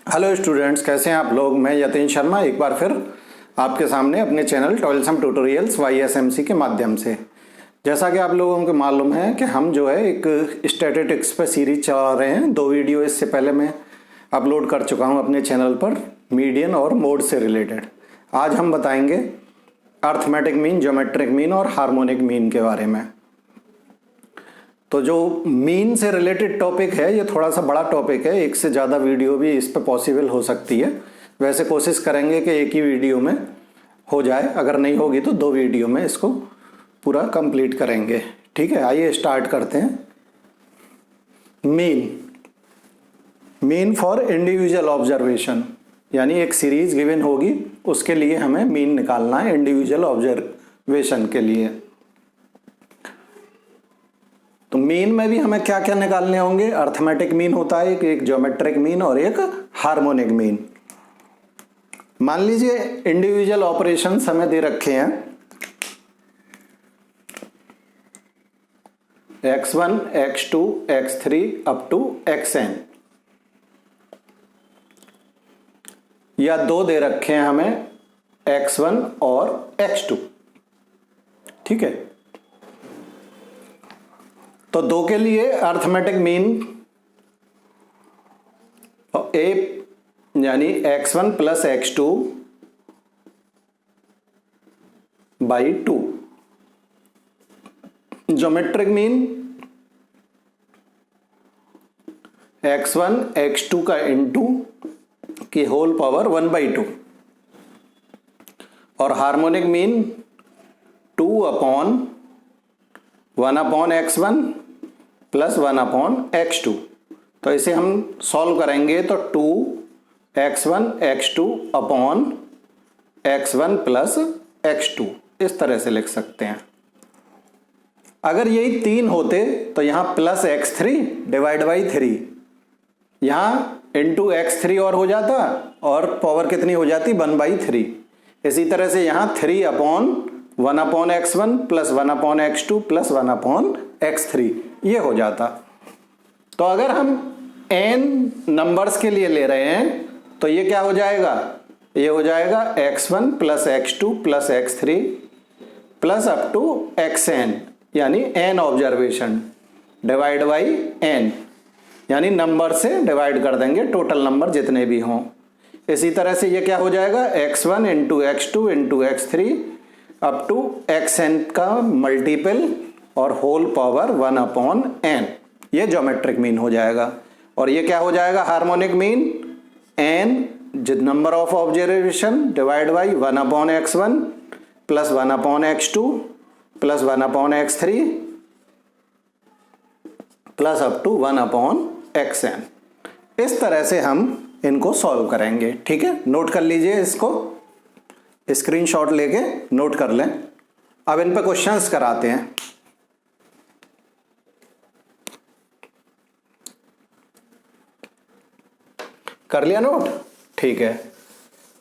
Hello students, कैसे हैं आप लोग। मैं यतीन शर्मा एक बार फिर आपके सामने अपने चैनल टॉयलसम ट्यूटोरियल्स YSMC के माध्यम से। जैसा कि आप लोगों को मालूम है कि हम जो है एक स्टैटिस्टिक्स पे सीरीज चला रहे हैं। 2 वीडियो इससे पहले मैं अपलोड कर चुका हूं अपने चैनल पर, मीडियन और मोड से रिलेटेड। आज हम बताएंगे अर्थमेटिक मीन, ज्योमेट्रिक मीन और हार्मोनिक मीन के बारे में। तो जो मीन से रिलेटेड टॉपिक है ये थोड़ा सा बड़ा टॉपिक है, एक से ज़्यादा वीडियो भी इस पर पॉसिबल हो सकती है। वैसे कोशिश करेंगे कि एक ही वीडियो में हो जाए, अगर नहीं होगी तो 2 वीडियो में इसको पूरा कंप्लीट करेंगे। ठीक है, आइए स्टार्ट करते हैं। मीन फॉर इंडिविजुअल ऑब्जर्वेशन, यानी एक सीरीज गिवन होगी, उसके लिए हमें मीन निकालना है इंडिविजुअल ऑब्जर्वेशन के लिए। तो मीन में भी हमें क्या क्या निकालने होंगे। अर्थमेटिक मीन होता है एक ज्योमेट्रिक मीन और एक हार्मोनिक मीन। मान लीजिए इंडिविजुअल ऑपरेशंस हमें दे रखे हैं x1, x2, x3 up to xn, या 2 दे रखे हैं हमें x1 और x2। ठीक है, तो 2 के लिए अर्थमेटिक मीन ए यानी x1 plus x2 by 2। Geometric mean x1 x2 का इंटू की होल पावर 1/2, और harmonic mean 1/x1 plus 1/x2। तो इसे हम सॉल्व करेंगे तो 2x1 x2 upon x1 plus x2 इस तरह से लिख सकते हैं। अगर यही 3 होते तो यहां प्लस x3 डिवाइड बाई 3, यहां इंटू x3 और हो जाता और पावर कितनी हो जाती 1/3। इसी तरह से यहां 3 upon 1/x1 plus 1/x2 plus 1/x3 ये हो जाता। तो अगर हम n नंबर्स के लिए ले रहे हैं तो ये क्या हो जाएगा, ये हो जाएगा x1 plus x2 plus x3 plus up to xn, यानी n observation divide by n, यानी नंबर से डिवाइड कर देंगे टोटल नंबर जितने भी हों। इसी तरह से ये क्या हो जाएगा x1 into x2 into x3 up to xn का मल्टीपल और होल पावर 1/n, ये ज्योमेट्रिक मीन हो जाएगा। और ये क्या हो जाएगा harmonic mean, n number of observation divide by 1/x1 plus 1/x2 plus 1/x3 plus up to 1/xn। इस तरह से हम इनको सॉल्व करेंगे। ठीक है, नोट कर लीजिए, इसको स्क्रीनशॉट लेके नोट कर लें। अब इन पे क्वेश्चंस कराते हैं। कर लिया नोट? ठीक है,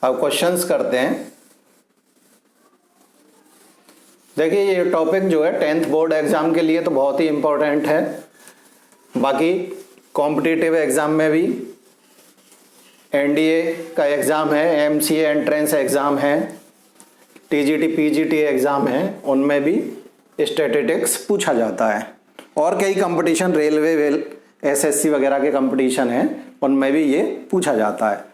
अब क्वेश्चंस करते हैं। देखिए ये टॉपिक जो है 10th बोर्ड एग्जाम के लिए तो बहुत ही इंपॉर्टेंट है। बाकी कॉम्पिटिटिव एग्जाम में भी NDA का एग्ज़ाम है, MCA एंट्रेंस एग्ज़ाम है, TGT PGT एग्ज़ाम है, उनमें भी स्टैटिस्टिक्स पूछा जाता है। और कई कंपटीशन, रेलवे SSC वगैरह के कंपटीशन हैं, उनमें भी ये पूछा जाता है।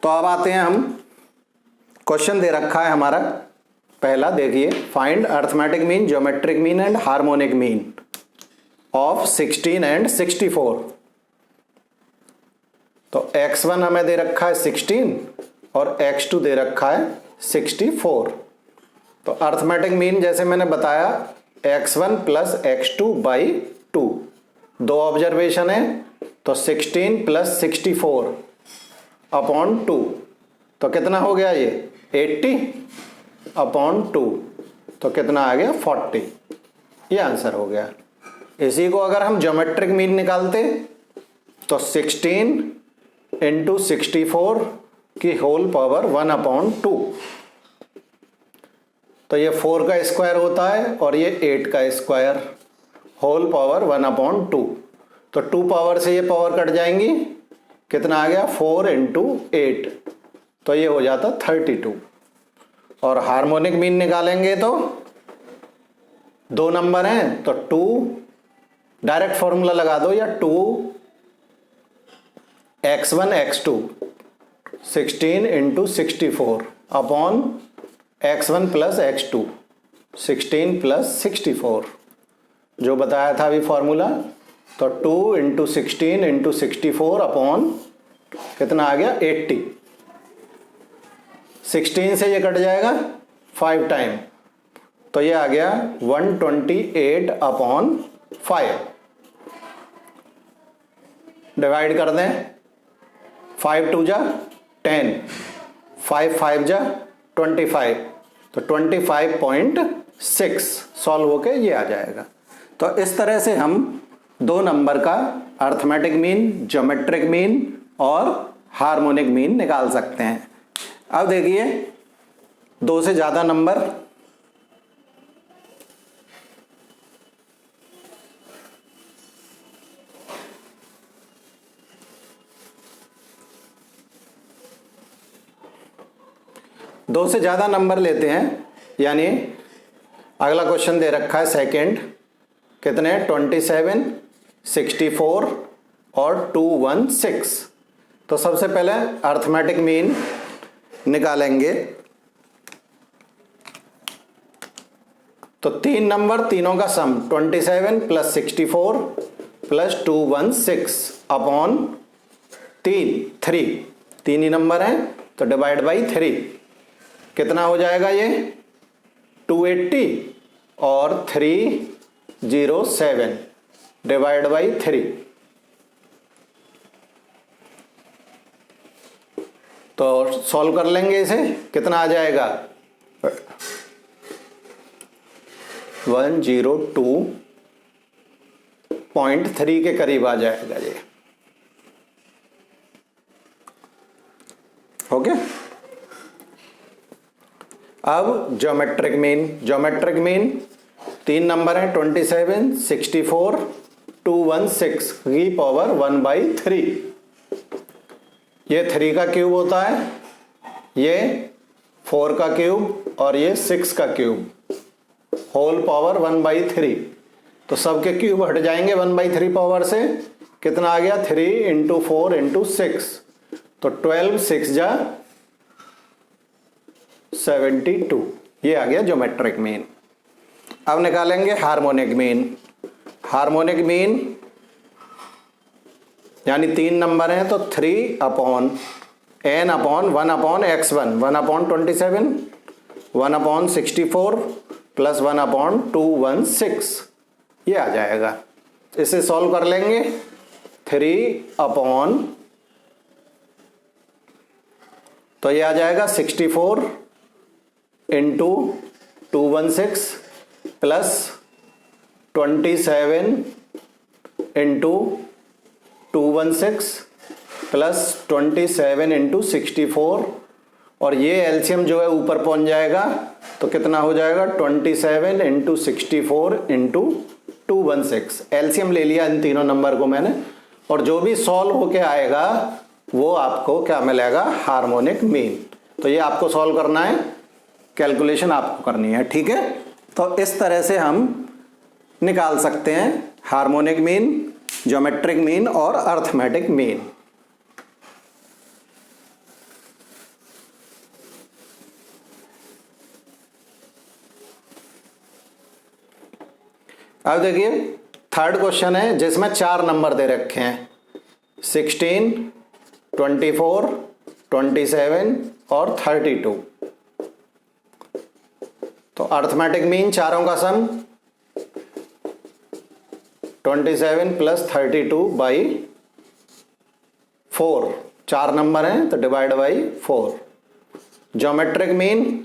तो अब आते हैं हम, क्वेश्चन दे रखा है हमारा पहला, देखिए find arithmetic mean, geometric mean and harmonic mean of 16 and 64। तो x1 हमें दे रखा है 16 और x2 दे रखा है 64। तो अर्थमेटिक मीन जैसे मैंने बताया x1 plus x2 by 2, 2 observation है तो 16 प्लस 64 अपॉन 2, तो कितना हो गया ये 80 अपॉन 2, तो कितना आ गया 40, ये आंसर हो गया। इसी को अगर हम ज्योमेट्रिक मीन निकालते तो 16 इंटू 64 की होल पावर 1/2, तो ये 4 का स्क्वायर होता है और ये 8 का स्क्वायर होल पावर 1/2, तो 2 पावर से ये पावर कट जाएंगी, कितना आ गया 4 इंटू 8, तो ये हो जाता 32। और हार्मोनिक मीन निकालेंगे तो 2 नंबर हैं तो 2, डायरेक्ट फॉर्मूला लगा दो, या 2x1 x2 16 into 64 upon x1 plus x2 16 plus 64, जो बताया था अभी फॉर्मूला। तो 2 इंटू 16 इंटू 64 अपॉन कितना आ गया 80। 16 से ये कट जाएगा 5 टाइम, तो ये आ गया 128 अपॉन 5। डिवाइड कर दें, 5 2 जा 10, 5 5 जा 25, तो 25.6 सॉल्व होके ये आ जाएगा। तो इस तरह से हम 2 नंबर का अर्थमेटिक मीन, ज्योमेट्रिक मीन और हार्मोनिक मीन निकाल सकते हैं। अब देखिए 2 से ज्यादा नंबर, दो से ज्यादा नंबर लेते हैं, यानी अगला क्वेश्चन दे रखा है सेकंड, कितने 27, 64 और 216। तो सबसे पहले अर्थमेटिक मीन निकालेंगे। तो 3 नंबर, तीनों का सम 27 प्लस 64 प्लस 216 अपॉन 3 ही नंबर हैं, तो डिवाइड बाई 3 कितना हो जाएगा ये 280 और 307 डिवाइड बाई 3, तो सॉल्व कर लेंगे इसे, कितना आ जाएगा 102.3 के करीब आ जाएगा ये। ओके, अब ज्योमेट्रिक मीन 3 नंबर हैं 27, 64, 216 की पावर 1/3। ये 3 का क्यूब होता है, ये 4 का क्यूब और ये 6 का क्यूब, होल पावर 1/3। तो सबके क्यूब हट जाएंगे 1/3 पावर से, कितना आ गया 3 इंटू 4 इंटू 6, तो 12 6 जा 72, ये आ गया ज्योमेट्रिक मीन। अब निकालेंगे हार्मोनिक मीन, यानी 3 नंबर हैं तो 3 upon n upon 1 upon x1, 1 upon 27, 1 upon 64 plus 1 upon 216, ये आ जाएगा। इसे सॉल्व कर लेंगे, 3 अपॉन, तो ये आ जाएगा 64 into 216 plus 27 into 216 plus 27 into 64, और ये एलसीएम जो है ऊपर पहुंच जाएगा, तो कितना हो जाएगा 27 इंटू 64 इंटू 216। एलसीएम ले लिया इन तीनों नंबर को मैंने, और जो भी सॉल्व होके आएगा वो आपको क्या मिलेगा, हार्मोनिक मीन। तो ये आपको सॉल्व करना है, कैलकुलेशन आपको करनी है, ठीक है। तो इस तरह से हम निकाल सकते हैं हार्मोनिक मीन, ज्योमेट्रिक मीन और अर्थमेटिक मीन। अब देखिए थर्ड क्वेश्चन है जिसमें 4 नंबर दे रखे हैं, 16, 24, 27 और 32। तो अर्थमेटिक मीन चारों का सम 27 प्लस 32 बाई 4, 4 नंबर हैं तो divide by 4। Geometric mean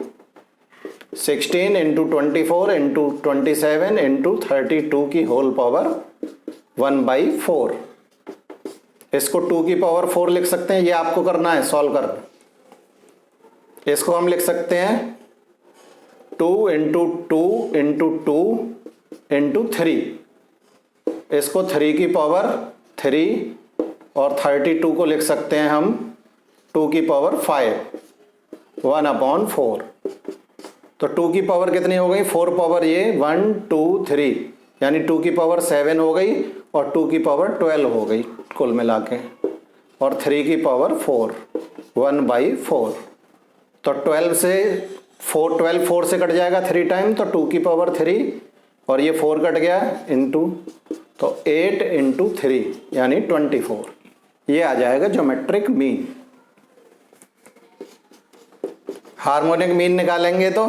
16 into 24 into 27 into 32 की होल पावर 1/4। इसको 2 की पावर 4 लिख सकते हैं, ये आपको करना है सॉल्व करना। इसको हम लिख सकते हैं 2 इंटू 2 इंटू 2 इंटू 3, इसको 3 की पावर 3 और 32 को लिख सकते हैं हम 2 की पावर 5 1/4। तो 2 की पावर कितनी हो गई, 4 पावर ये 1 2 3 यानी 2 की पावर 7 हो गई और 2 की पावर 12 हो गई कुल मिला के, और 3 की पावर 4 1/4। तो 12 से 4 से कट जाएगा 3 टाइम, तो 2 की पावर 3 और ये 4 कट गया इनटू, तो 8 × 3 यानी 24। ये आ जाएगा ज्योमेट्रिक मीन। हार्मोनिक मीन निकालेंगे तो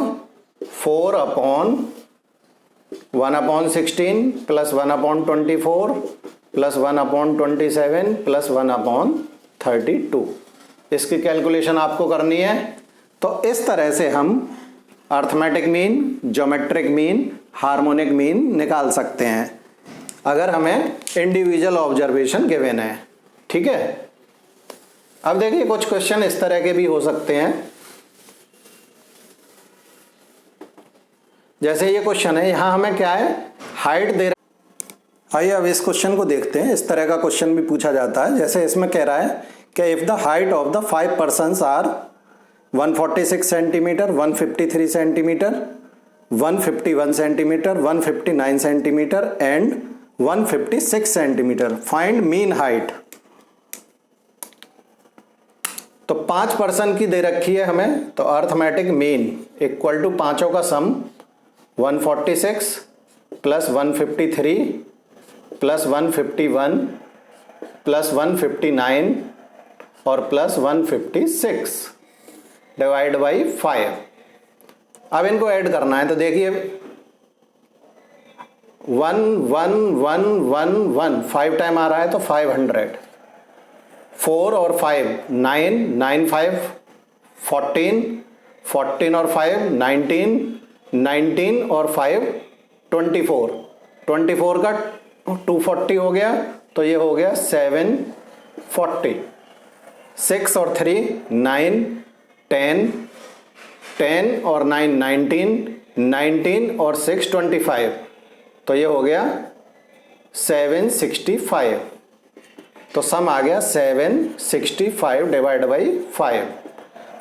4/1/16 प्लस 1/24 प्लस 1/27 प्लस 1/32। इसकी कैलकुलेशन आपको करनी है। तो इस तरह से हम arithmetic mean, geometric mean, harmonic mean निकाल सकते हैं अगर हमें इंडिविजुअल ऑब्जर्वेशन गिवन है। ठीक है, अब देखिए कुछ क्वेश्चन इस तरह के भी हो सकते हैं। जैसे ये क्वेश्चन है, यहां हमें क्या है, हाइट दे रहा। आइए अब इस क्वेश्चन को देखते हैं। इस तरह का क्वेश्चन भी पूछा जाता है। जैसे इसमें कह रहा है कि if the height of the 5 persons are 146 centimetre, 153 centimetre, 151 centimetre, 159 centimetre and 156 centimetre, find mean height. तो 5 पर्सन की दे रखी है हमें, तो अर्थमेटिक मीन इक्वल टू पांचों का सम 146 प्लस 153 प्लस 151 प्लस 159 और प्लस 156 डिवाइड बाई 5। अब इनको ऐड करना है। तो देखिए 1 5 टाइम आ रहा है तो 500, 4 और 5 9 9 5 14 14 और 5 19 19 और 5 24 24 का 240 हो गया, तो ये हो गया 740। 6 और 3 9 10 10 और 9 19 19 और 6 25, तो ये हो गया 765। तो सम आ गया 765 डिवाइड बाई 5।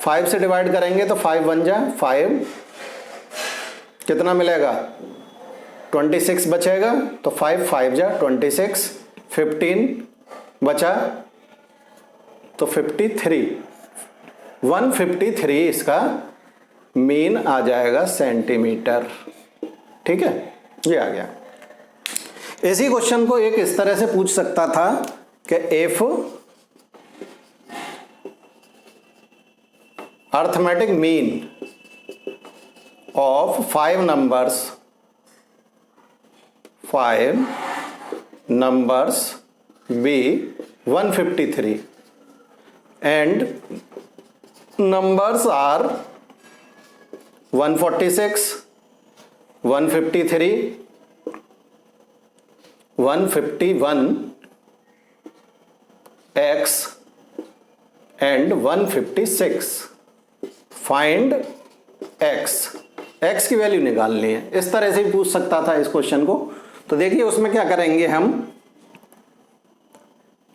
5 से डिवाइड करेंगे तो 5 बन जाए 5, कितना मिलेगा 26 बचेगा, तो 5 5 जा 26, 15 बचा तो 53, 153 इसका मीन आ जाएगा सेंटीमीटर। ठीक है, ये आ गया। इसी क्वेश्चन को एक इस तरह से पूछ सकता था कि if arithmetic mean of 5 numbers be 153 and numbers are 146 153 151 x and 156, find x। x की वैल्यू निकालनी है। इस तरह से भी पूछ सकता था इस क्वेश्चन को। तो देखिए उसमें क्या करेंगे हम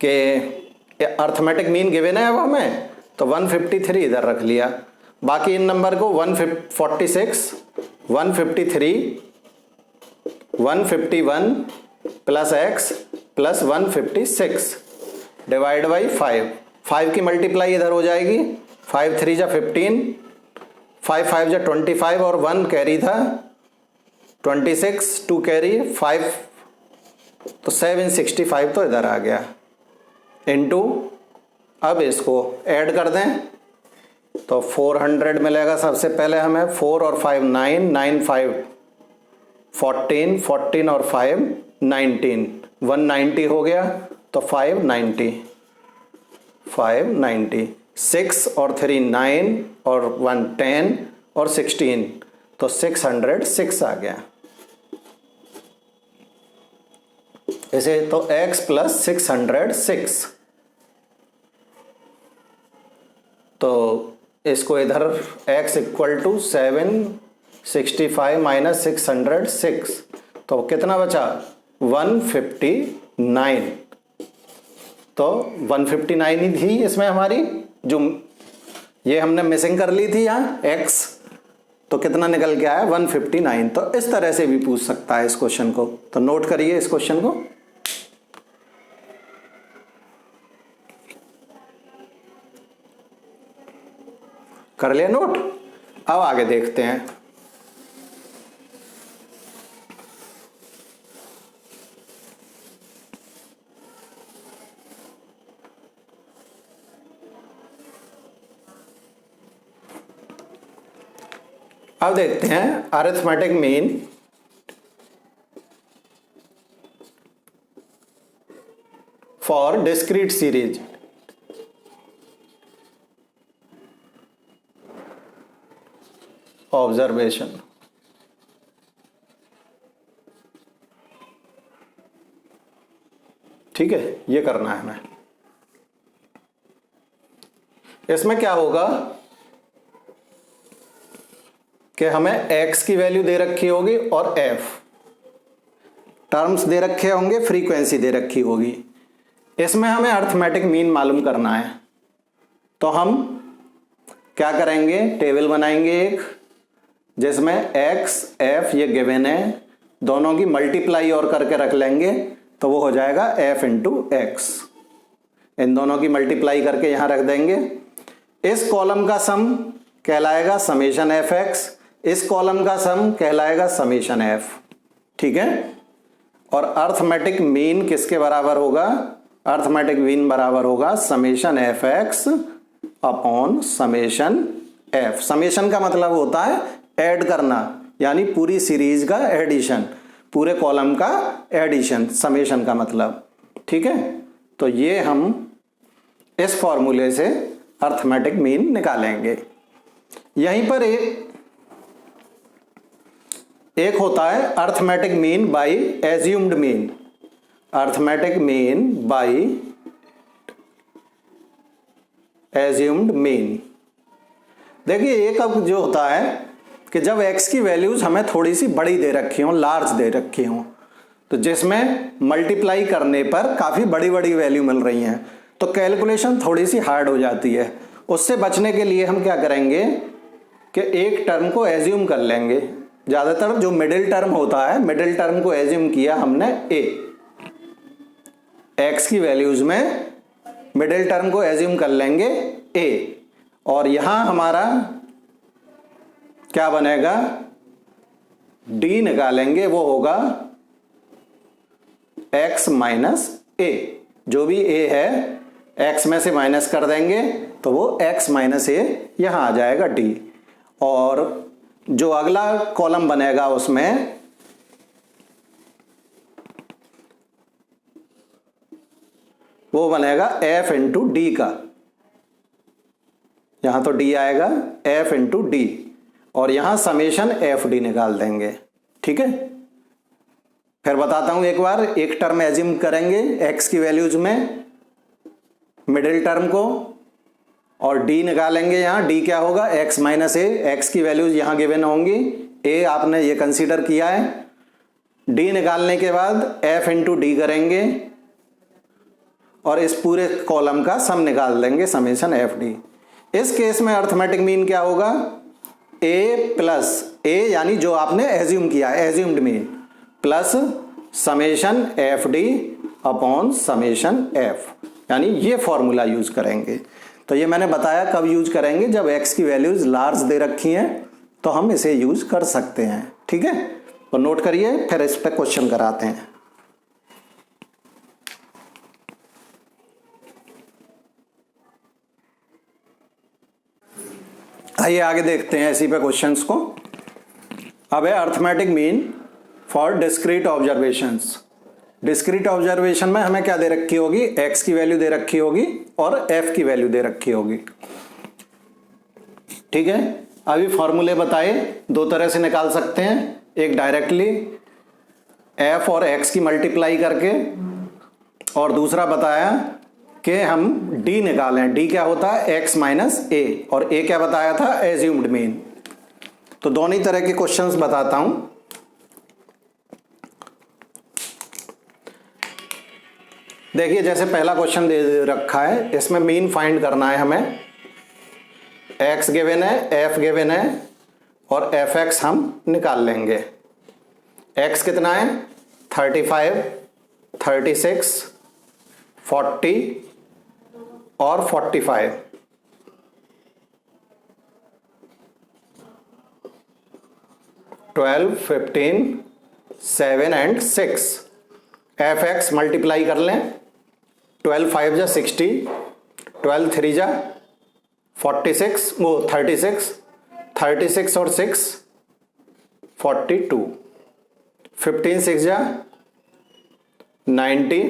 कि अर्थमेटिक मीन गिवन है अब हमें, तो 153 इधर रख लिया, बाकी इन नंबर को 146 153 151 plus x plus 156 divide by 5। 5 की मल्टीप्लाई इधर हो जाएगी, 5 3 जा 15, 5 5 जा 25 और 1 कैरी था 26, 2 कैरी 5, तो 765 तो इधर आ गया इनटू। अब इसको ऐड कर दें तो 400 मिलेगा। सबसे पहले हमें 4 और 5 9 9 5 14 14 और 5 19 190 हो गया, तो 590 6 और 3 9 और 1 10 और 16, तो 606 आ गया। इसे तो x प्लस 606, तो इसको इधर x इक्वल टू 765 माइनस 606, तो कितना बचा 159। तो 159 ही थी इसमें हमारी, जो ये हमने मिसिंग कर ली थी यहाँ x, तो कितना निकल के आया 159। तो इस तरह से भी पूछ सकता है इस क्वेश्चन को, तो नोट करिए इस क्वेश्चन को। कर लिया नोट। अब आगे देखते हैं। अब देखते हैं arithmetic mean for discrete series. Observation, ठीक है, ये करना है हमें। इसमें क्या होगा कि हमें x की वैल्यू दे रखी होगी और f टर्म्स दे रखे होंगे, फ्रीक्वेंसी दे रखी होगी। इसमें हमें अरिथमेटिक मीन मालूम करना है। तो हम क्या करेंगे, टेबल बनाएंगे एक, जिसमें x f ये गिवन है, दोनों की मल्टीप्लाई और करके रख लेंगे, तो वो हो जाएगा f इंटू एक्स। इन दोनों की मल्टीप्लाई करके यहां रख देंगे। इस कॉलम का सम कहलाएगा समेशन एफ एक्स, इस कॉलम का सम कहलाएगा समेशन एफ, ठीक है। और अरिथमेटिक मीन किसके बराबर होगा, अरिथमेटिक मीन बराबर होगा summation F x upon summation F. Summation का मतलब होता है ऐड करना, यानी पूरी सीरीज का एडिशन, पूरे कॉलम का एडिशन, समेशन का मतलब, ठीक है। तो ये हम इस फॉर्मूले से अरिथमेटिक मीन निकालेंगे। यहीं पर एक होता है arithmetic mean by assumed mean, arithmetic mean by assumed mean. देखिए एक अब जो होता है कि जब x की वैल्यूज हमें थोड़ी सी बड़ी दे रखी हो, लार्ज दे रखी हो, तो जिसमें मल्टीप्लाई करने पर काफी बड़ी बड़ी वैल्यू मिल रही हैं, तो कैलकुलेशन थोड़ी सी हार्ड हो जाती है। उससे बचने के लिए हम क्या करेंगे कि एक टर्म को एज्यूम कर लेंगे। ज्यादातर जो मिडिल टर्म होता है, मिडिल टर्म को एज्यूम किया हमने a, x की वैल्यूज में मिडिल टर्म को एज्यूम कर लेंगे a, और यहां हमारा क्या बनेगा, d निकालेंगे, वो होगा x माइनस a। जो भी a है x में से माइनस कर देंगे तो वो x माइनस a यहां आ जाएगा d। और जो अगला कॉलम बनेगा उसमें वो बनेगा f इंटू डी का, यहां तो d आएगा, f इंटू डी, और यहां समेशन एफ डी निकाल देंगे, ठीक है। फिर बताता हूं एक बार, एक टर्म एज्यूम करेंगे x की वैल्यूज में, मिडिल टर्म को, और d निकालेंगे। यहां d क्या होगा, x माइनस ए, एक्स की वैल्यूज यहां गिवन होंगी, a आपने ये कंसीडर किया है। d निकालने के बाद f इंटू डी करेंगे और इस पूरे कॉलम का सम निकाल देंगे, समेशन एफ डी। इस केस में अरिथमेटिक मीन क्या होगा, a प्लस a, यानी जो आपने एज्यूम किया, assumed mean, plus summation F D upon summation F, यानी ये फॉर्मूला यूज करेंगे। तो ये मैंने बताया कब यूज करेंगे, जब x की वैल्यूज लार्ज दे रखी हैं तो हम इसे यूज कर सकते हैं, ठीक है। तो नोट करिए, फिर इस पे क्वेश्चन कराते हैं। आइए आगे देखते हैं इसी पे क्वेश्चंस को। अब है arithmetic mean for discrete observations. Discrete observation में हमें क्या दे रखी होगी, x की वैल्यू दे रखी होगी और f की वैल्यू दे रखी होगी, ठीक है। अभी फॉर्मूले बताए, दो तरह से निकाल सकते हैं, एक डायरेक्टली f और x की मल्टीप्लाई करके, और दूसरा बताया कि हम d निकालें। d क्या होता है, x माइनस a, और a क्या बताया था, एज्यूम्ड मीन। तो दोनों तरह के क्वेश्चंस बताता हूं। देखिए जैसे पहला क्वेश्चन दे रखा है, इसमें मीन फाइंड करना है हमें। x गिवन है, f गिवन है और fx हम निकाल लेंगे। x कितना है? 35, 36, 40 और 45। 12, 15, 7 एंड 6। fx मल्टीप्लाई कर लें। 12 5 जा 60, 12 3 जा 46, वो 36, 36 और 6 42, 15 6 जा 90,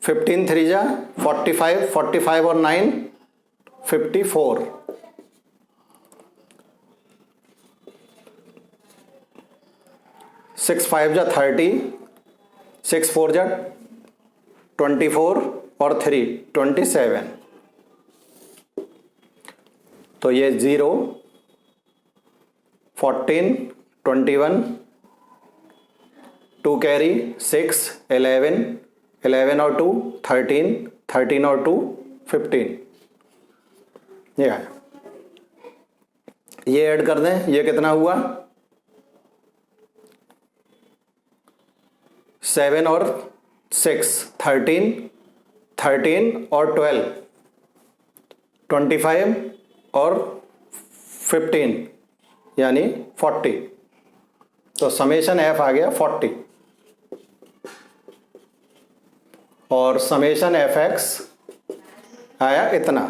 15 3 जा 45, 45 और 9 54, 6 5 जा 30, 6 4 जा 24 और 3 27। तो ये 0, 14, 21, 2 कैरी 6, 11, 11 और 2 13, 13 और 2 15। ये आया। ये ऐड कर दें, ये कितना हुआ? 7 और 6 13, 13 और 12 25 और 15 यानी 40। तो समेशन एफ आ गया 40 और समेशन एफ एक्स आया इतना।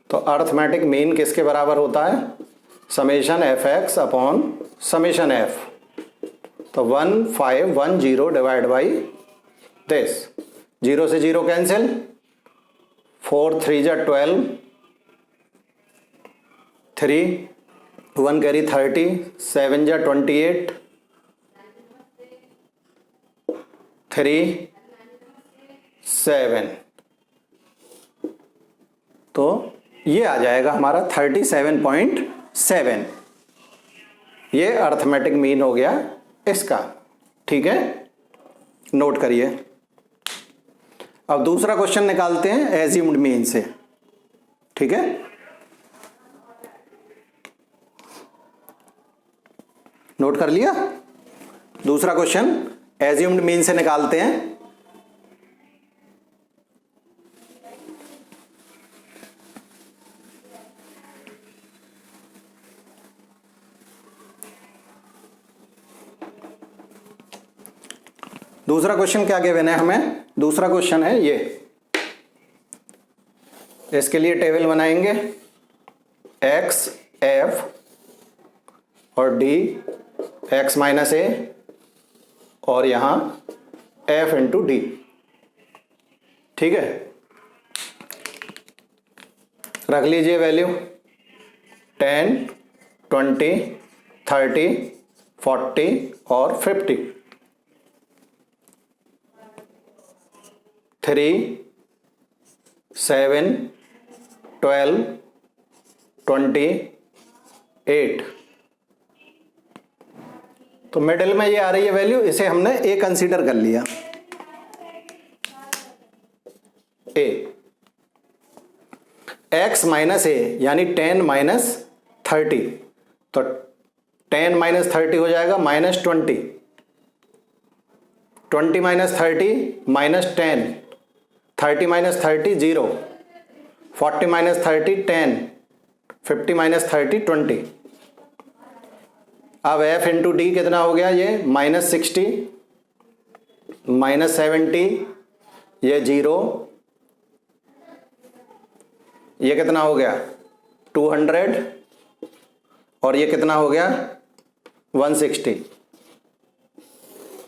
तो अर्थमेटिक मीन किसके बराबर होता है? Summation F x upon summation F. तो 1510 डिवाइड बाई दिस। 0 से 0 कैंसिल, 4 3 जा 12, 3 1 कैरी 30, 7 जा 28, 3 7। तो ये आ जाएगा हमारा 37.7। ये अर्थमेटिक मीन हो गया इसका। ठीक है, नोट करिए। अब दूसरा क्वेश्चन निकालते हैं एज्यूम्ड मीन से। ठीक है, नोट कर लिया। दूसरा क्वेश्चन एज्यूम्ड मीन से निकालते हैं। दूसरा क्वेश्चन क्या गिवन है हमें? दूसरा क्वेश्चन है ये। इसके लिए टेबल बनाएंगे। एक्स एफ और डी एक्स माइनस ए और यहां एफ इंटू डी। ठीक है, रख लीजिए वैल्यू 10, 20, 30, 40 और 50। 3, 7, 12, 28। तो मिडिल में ये आ रही है वैल्यू, इसे हमने ए कंसीडर कर लिया। ए एक्स माइनस ए यानी 10 माइनस 30। तो 10 माइनस 30 हो जाएगा -20। 20 माइनस 30 -10, 30 माइनस 30 0, 40 माइनस 30 10, 50 माइनस 30 20। अब f इंटू डी कितना हो गया? ये -60, -70, ये 0, ये कितना हो गया? 200 और ये कितना हो गया? 160।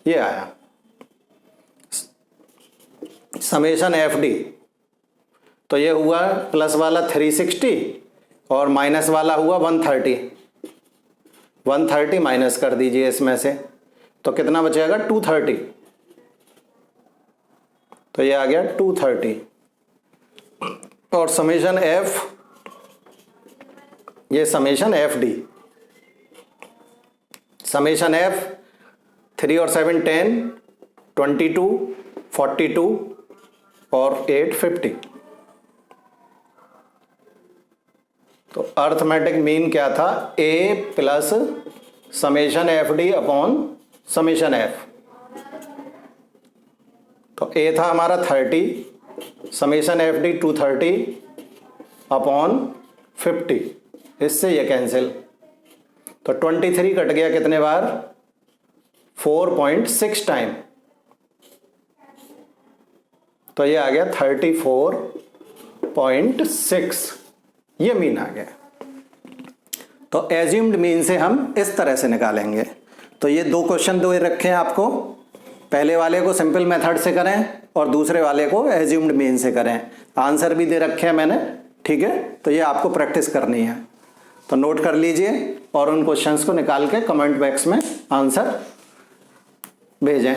ये आया समेशन एफ डी। तो ये हुआ प्लस वाला 360 और माइनस वाला हुआ 130। 130 माइनस कर दीजिए इसमें से, तो कितना बचेगा? 230। तो ये आ गया 230 और समेशन एफ, ये summation F D. Summation F 3 और 7 10, 22, 42 और 8 50। तो अर्थमेटिक मीन क्या था, A plus summation F D upon summation F. तो ए था हमारा 30, समेशन एफ डी 230 अपॉन 50, इससे ये कैंसिल। तो 23 कट गया कितने बार, 4.6 टाइम। तो ये आ गया 34.6, ये मीन आ गया। तो एज्यूम्ड मीन से हम इस तरह से निकालेंगे। तो ये दो क्वेश्चन दो रखे हैं आपको, पहले वाले को सिंपल मेथड से करें और दूसरे वाले को एज्यूम्ड मीन से करें। आंसर भी दे रखे हैं मैंने, ठीक है। तो ये आपको प्रैक्टिस करनी है, तो नोट कर लीजिए और उन क्वेश्चंस को निकाल के कमेंट बॉक्स में आंसर भेजें।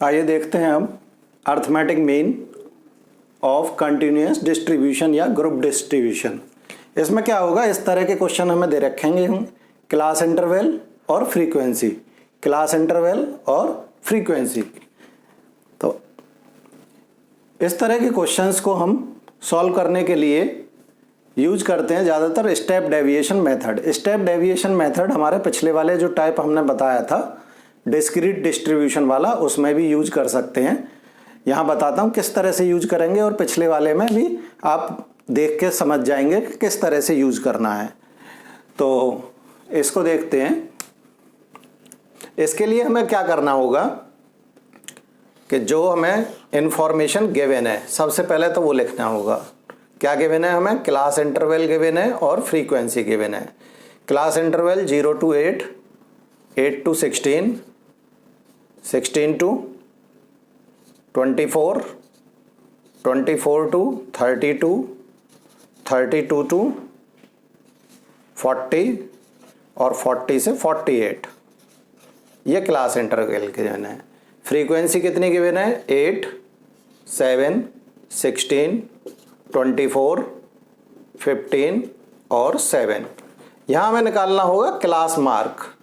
आइए देखते हैं हम arithmetic mean of continuous distribution या ग्रुप डिस्ट्रीब्यूशन। इसमें क्या होगा, इस तरह के क्वेश्चन हमें दे रखेंगे हम, क्लास इंटरवल और फ्रीक्वेंसी, क्लास इंटरवल और फ्रीक्वेंसी। तो इस तरह के क्वेश्चंस को हम सॉल्व करने के लिए यूज करते हैं ज़्यादातर step deviation method. Step deviation method हमारे पिछले वाले जो टाइप हमने बताया था डिस्क्रीट डिस्ट्रीब्यूशन वाला, उसमें भी यूज कर सकते हैं। यहाँ बताता हूँ किस तरह से यूज करेंगे, और पिछले वाले में भी आप देख के समझ जाएंगे कि किस तरह से यूज करना है। तो इसको देखते हैं। इसके लिए हमें क्या करना होगा कि जो हमें इंफॉर्मेशन गिवन है, सबसे पहले तो वो लिखना होगा। क्या गिवन है हमें, क्लास इंटरवल गिवन है और फ्रीक्वेंसी गिवन है। Class interval 0 to 8, 8 to 16, 16 to 24, 24 to 32, 32 to 40 और 40 से 48, ये क्लास इंटरवल गिवन है। फ्रीक्वेंसी कितनी गिवन है, 8, 7, 16, 24, 15 और 7। यहाँ हमें निकालना होगा क्लास मार्क,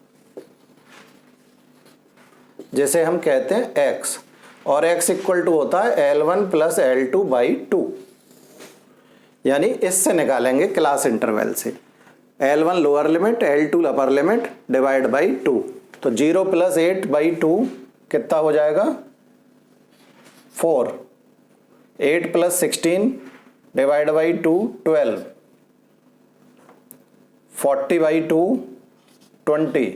जैसे हम कहते हैं x, और x इक्वल टू होता है L1 प्लस L2 बाई 2, यानी इससे निकालेंगे क्लास इंटरवल से। L1 lower limit, L2 upper limit divide by 2। तो 0 प्लस 8 बाई 2 कितना हो जाएगा, 4। 8 प्लस 16 डिवाइड बाई 2 12, 40 बाई 2 20,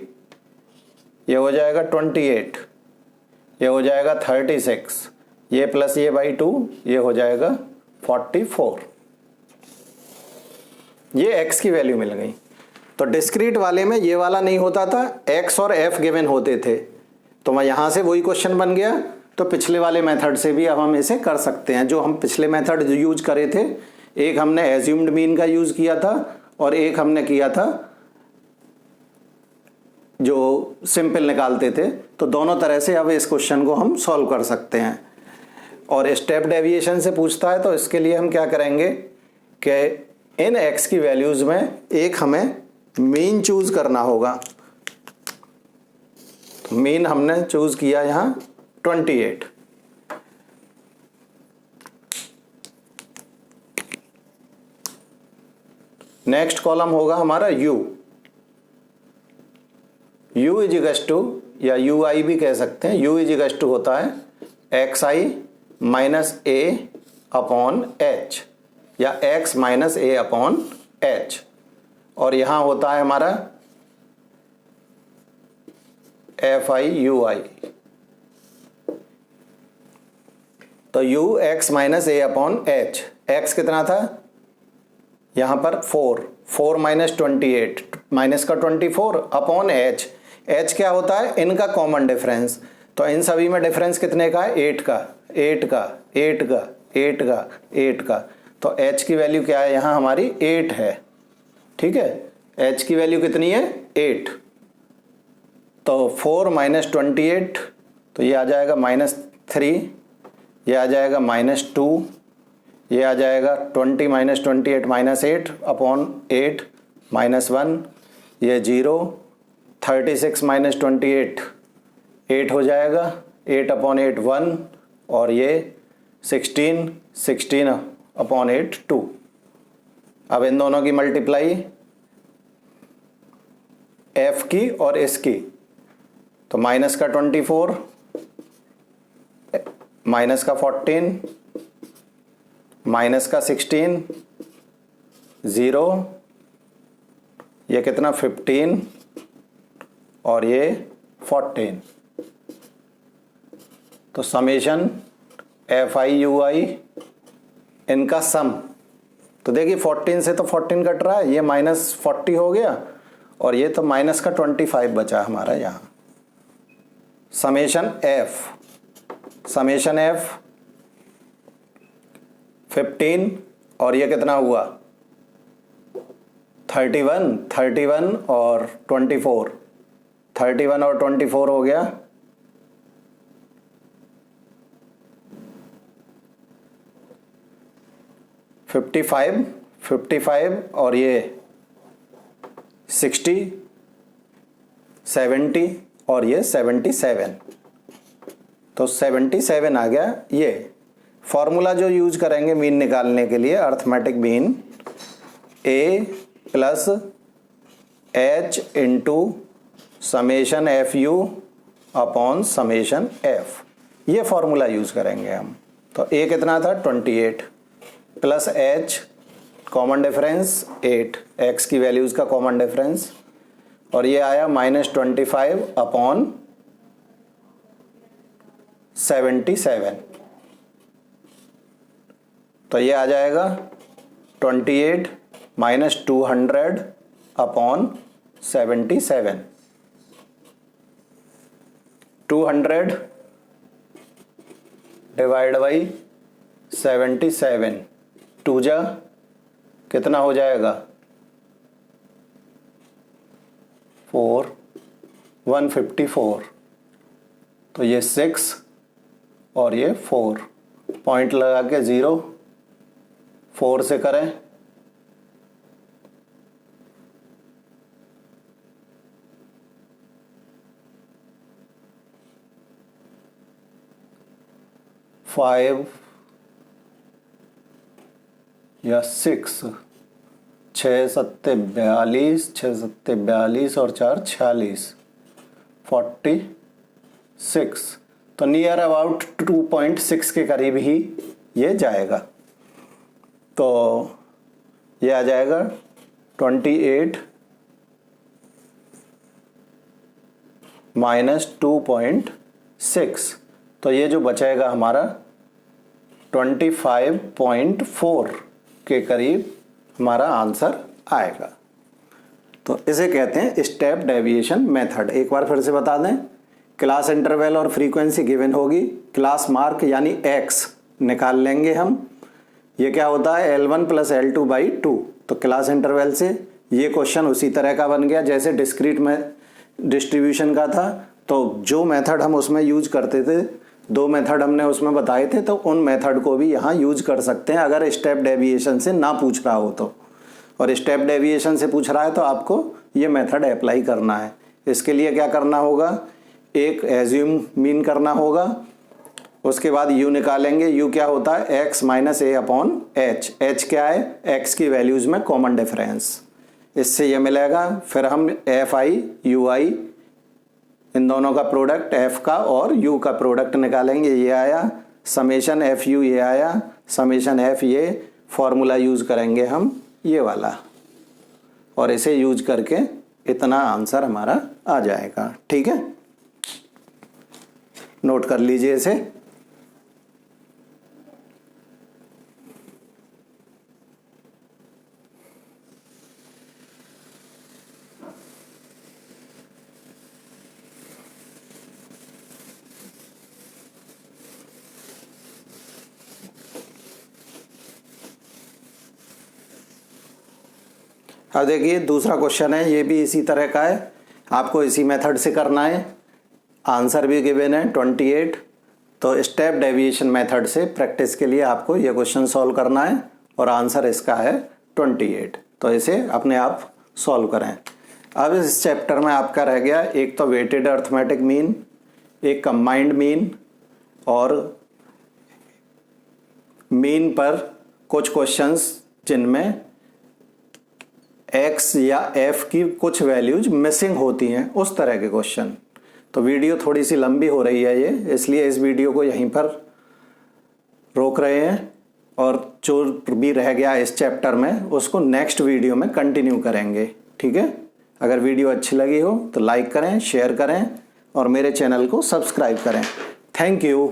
ये हो जाएगा 28, ये हो जाएगा 36, ये प्लस ये बाई 2, ये हो जाएगा 44। ये x की वैल्यू मिल गई। तो डिस्क्रीट वाले में ये वाला नहीं होता था, x और f गिवन होते थे। तो मैं यहाँ से वही क्वेश्चन बन गया। तो पिछले वाले मेथड से भी अब हम इसे कर सकते हैं। जो हम पिछले मेथड यूज करे थे, एक हमने एज्यूम्ड मीन का यूज किया था और एक हमने किया था जो सिंपल निकालते थे। तो दोनों तरह से अब इस क्वेश्चन को हम सॉल्व कर सकते हैं। और स्टेप डेविएशन से पूछता है, तो इसके लिए हम क्या करेंगे कि इन x की वैल्यूज में एक हमें मीन चूज करना होगा। तो मीन हमने चूज किया यहाँ 28। नेक्स्ट कॉलम होगा हमारा u। u is equal to, या ui भी कह सकते हैं, u इज इक्वल टू होता है xi minus a upon h, या x minus a upon h। और यहां होता है हमारा fi ui। तो u x minus a upon h, x कितना था यहां पर 4 माइनस 28 माइनस का 24 अपॉन h। h क्या होता है, इनका कॉमन डिफरेंस। तो इन सभी में डिफरेंस कितने का है, 8 का, 8 का, 8 का, 8 का, 8 का। तो h की वैल्यू क्या है यहाँ हमारी 8 है, ठीक है। h की वैल्यू कितनी है 8। तो 4 माइनस 28, तो ये आ जाएगा -3, ये आ जाएगा -2, ये आ जाएगा 20 माइनस 28 -8 अपॉन 8 -1, ये 0, 36 माइनस 28 8 हो जाएगा, 8/8 1, और ये 16/8 2। अब इन दोनों की मल्टीप्लाई एफ की और इसकी, तो माइनस का 24 माइनस का 14 माइनस का 16 0, ये कितना 15 और ये 14। तो समेशन FI/UI इनका सम, तो देखिए 14 से तो 14 कट रहा है, ये -40 हो गया और ये तो माइनस का 25 बचा हमारा यहाँ। समेशन F 15 और ये कितना हुआ 31 और 24, 31 और 24 हो गया 55 और ये 60 70 और ये 77, तो 77 आ गया। ये फॉर्मूला जो यूज करेंगे मीन निकालने के लिए, arithmetic mean A plus H into summation FU upon summation F, ये फॉर्मूला यूज करेंगे हम। तो A कितना था 28 plus H common difference 8, X की वैल्यूज का कॉमन डिफरेंस, और ये आया -25 अपॉन 77, तो ये आ जाएगा 28 माइनस 200 अपॉन 77। 200 डिवाइड बाई 77, 2 जा कितना हो जाएगा 4, 154, तो ये 6 और ये 4, पॉइंट लगा के 0, 4 से करें फाइव या 6, 6 सत्ते 42, 6 सत्ते 42 और 4 46, 46, तो नियर अबाउट 2.6 के करीब ही ये जाएगा। तो ये आ जाएगा 28 माइनस 2.6, तो ये जो बचेगा हमारा 25.4 के करीब हमारा आंसर आएगा। तो इसे कहते हैं स्टेप डेविएशन मेथड। एक बार फिर से बता दें, क्लास इंटरवल और फ्रीक्वेंसी गिवन होगी, क्लास मार्क यानी x निकाल लेंगे हम। ये क्या होता है L1 प्लस L2/2, तो क्लास इंटरवल से ये क्वेश्चन उसी तरह का बन गया जैसे डिस्क्रीट में डिस्ट्रीब्यूशन का था। तो जो मेथड हम उसमें यूज करते थे, 2 मेथड हमने उसमें बताए थे, तो उन मेथड को भी यहाँ यूज कर सकते हैं अगर स्टेप डेविएशन से ना पूछ रहा हो तो। और स्टेप डेविएशन से पूछ रहा है तो आपको ये मेथड अप्लाई करना है। इसके लिए क्या करना होगा, एक एज्यूम मीन करना होगा, उसके बाद u निकालेंगे। u क्या होता है x minus a upon h, h क्या है x की वैल्यूज में कॉमन डिफरेंस, इससे ये मिलेगा। फिर हम FI/UI इन दोनों का प्रोडक्ट, f का और u का प्रोडक्ट निकालेंगे, ये आया समेशन FU, ये आया समेशन F, ये फॉर्मूला यूज करेंगे हम ये वाला, और इसे यूज करके इतना आंसर हमारा आ जाएगा। ठीक है, नोट कर लीजिए इसे। अब देखिए दूसरा क्वेश्चन है, ये भी इसी तरह का है, आपको इसी मेथड से करना है। आंसर भी गिवन है 28, तो स्टेप डेविएशन मेथड से प्रैक्टिस के लिए आपको ये क्वेश्चन सॉल्व करना है और आंसर इसका है 28। तो इसे अपने आप सॉल्व करें। अब इस चैप्टर में आपका रह गया एक तो वेटेड अर्थमेटिक मीन, एक कंबाइंड मीन और मीन पर कुछ क्वेश्चंस जिनमें x या f की कुछ वैल्यूज मिसिंग होती हैं, उस तरह के क्वेश्चन। तो वीडियो थोड़ी सी लंबी हो रही है ये, इसलिए इस वीडियो को यहीं पर रोक रहे हैं और जो भी रह गया इस चैप्टर में उसको नेक्स्ट वीडियो में कंटिन्यू करेंगे। ठीक है, अगर वीडियो अच्छी लगी हो तो लाइक करें, शेयर करें और मेरे चैनल को सब्सक्राइब करें। Thank you.